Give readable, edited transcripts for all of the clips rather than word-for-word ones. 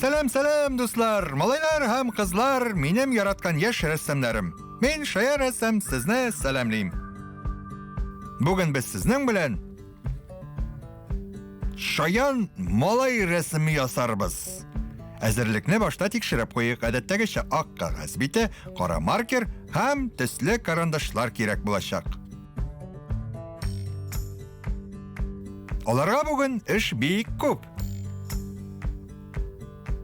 Сәлем, дуслар, малайлар һәм кызлар, минем яраткан яшь рәссамнарым. Мин Шая рәссам сезне сәламлыйм. Бүген без сезнең белән Шаян малай рәсеме ясарбыз. Әзерлекне башта тикшереп куйык. Әдәттәгечә ак кагаз бите, кара маркер һәм төсле карандашлар кирәк булачак. Аларга бүген эш бик күп.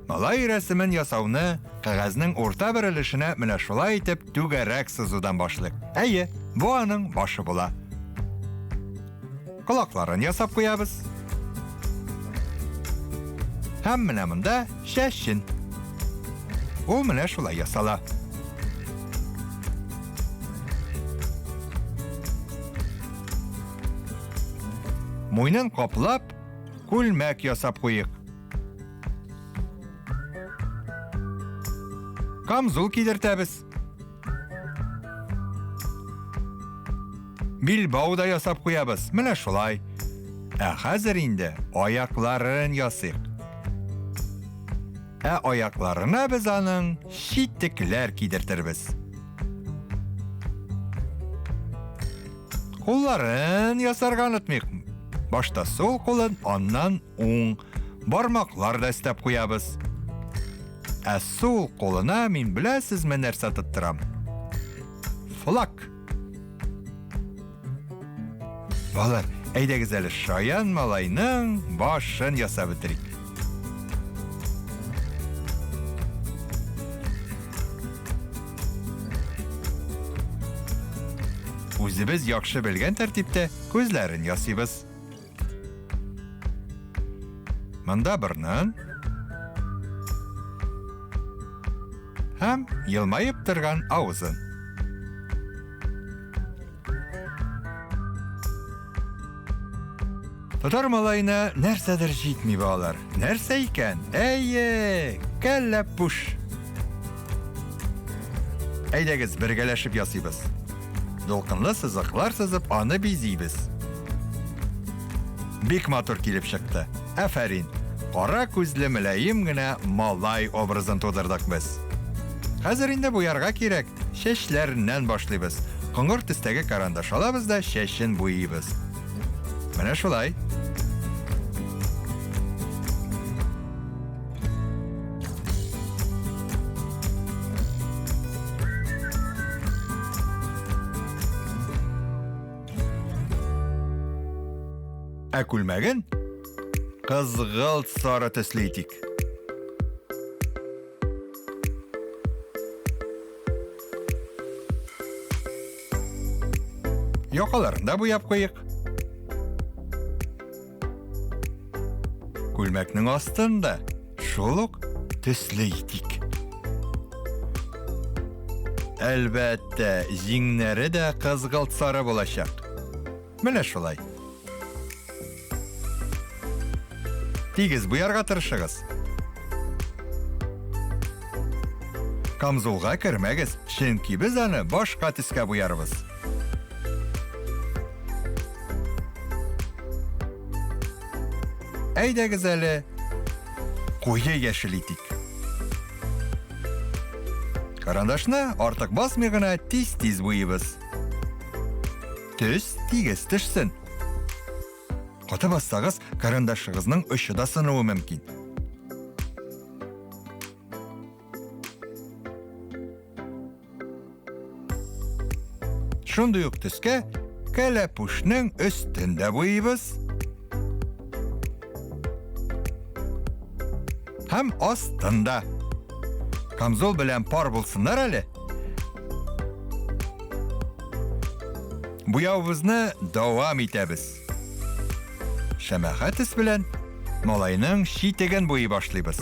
Малай рәсемен ясауны кагазның урта бәрелешенә менә шулай итеп түгәрәк сызудан башлыйк. Әйе, бу аның башы була. Колакларын ясап куябыз. Һәм менә монда шәшен. Ул менә шулай ясала. Муйнын каплап, күлмәк ясап куйык. Камзул кидертәбез. Билбау да ясап куябыз. Менә шулай. Хәзер инде аякларын ясыйк. Аякларына без аның читекләр кидертербез. Кулларын ясарга онытмыйк. Башта сол кулын, аннан уң бармаклар да өстәп куябыз. Сол кулына мин беләсезме нәрсә тоттырам? Флаг. Балар, әйдәгез әле Шаян малайның башын ясап бетерик. Үзебез яхшы белгән тәртиптә күзләрен ясыйбыз. Монда борын һәм елмайып торган авызын. Татар малайына нәрсәдер җитми балар. Нәрсә икән? Әйе, кәлләпүш. Әйдәгез бергәләшеп ясыйбыз. Долкынлы сызыклар сызып, аны бизибез. Бик матур килеп чыкты. Афәрин. Кара күзле мөлаем генә малай образын тудырдык без. Хәзер инде буярга кирәк. Шәчләреннән башлыйбыз. Коңгыр төстәге карандаш алабыз да шәшен буйыйбыз. Менә шулай. Күлмәген кызгылт сары төсле итик. Якаларын да буяп куйык. Күлмәкнең астында шул ук төсле итик. Әлбәттә, җиңнәре дә кызгылт сары булачак. Менә шулай. Тигез буярга тырышыгыз. Камзулга кермәгез, чөнки без аны башка төскә буярбыз. Әйдәгез әле куе яшел итик. Карандашны артык басмый гына тиз-тиз буйыбыз. Төс тигез төшсен. Каты бассагыз, карандашыгызның очы да сынуы мөмкин. Шундый ук төскә кәләпүшнең өстендә буйыбыз. Һәм астында. Камзул белән пар булсыннар әле. Буяуыбызны дәвам итәбез. Шәмәхәт белән малайның читеген буй башлыйбыз.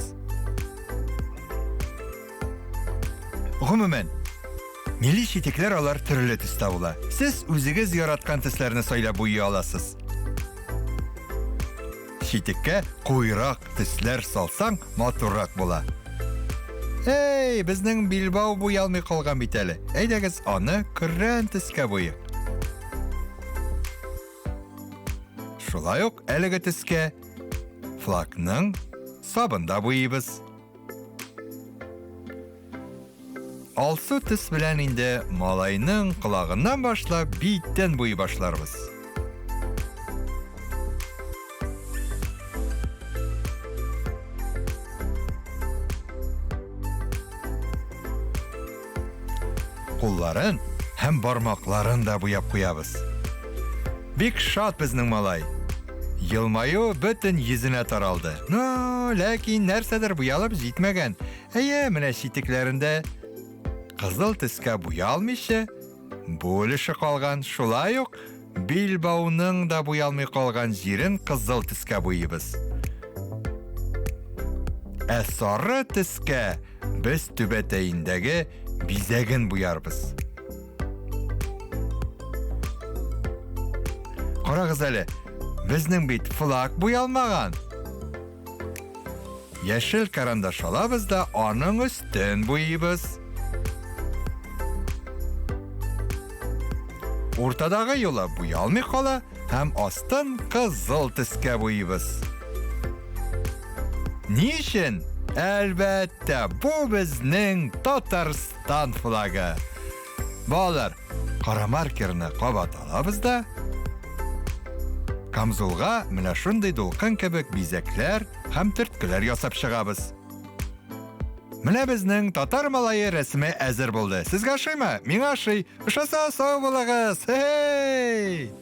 Гомумән, милли читекләр алар төрле төстә була. Сез үзегез яраткан төсләрне сайлап буй аласыз. Читеккә куйрак төсләр салсаң, матуррак була. Безнең билбау буй алмый калган бит әле. Әйдәгез аны көррән төскә буйык. Шулай ук әлеге төскә флагның сабында буйыбыз. Алсу төс белән инде малайның колагыннан башлап биттән буй башларбыз. Кулларын һәм бармакларын да буяп куябыз. Бик шат безнең малай. Елмаю бөтен йөзенә таралды. Ләкин нәрсәдер буялып җитмәгән. Менә читекләрендә кызыл төскә буялмыйча, бу өлеше калган. Шулай ук билбауның да буялмый калган җирен кызыл төскә буйыбыз. Сары төскә без түбәтәендәге бизәген буярбыз. Карагыз әле, безнең бит флаг буялмаган. Яшел карандаш алабыз да аның өстен буйыбыз. Уртадагы юла буялмый кала һәм астын кызыл төскә буйыбыз. Ни өчен? Әлбәттә, бу безнең Татарстан флагы. Балалар, кара маркерны кабат алабыз да камзулга менә шундый дулкын кебек бизәкләр һәм төрткеләр ясап чыгабыз. Менә безнең татар малае рәсеме әзер булды. Сезгә ошыймы? Миңа ошый. Ошаса сау булыгыз. Хей!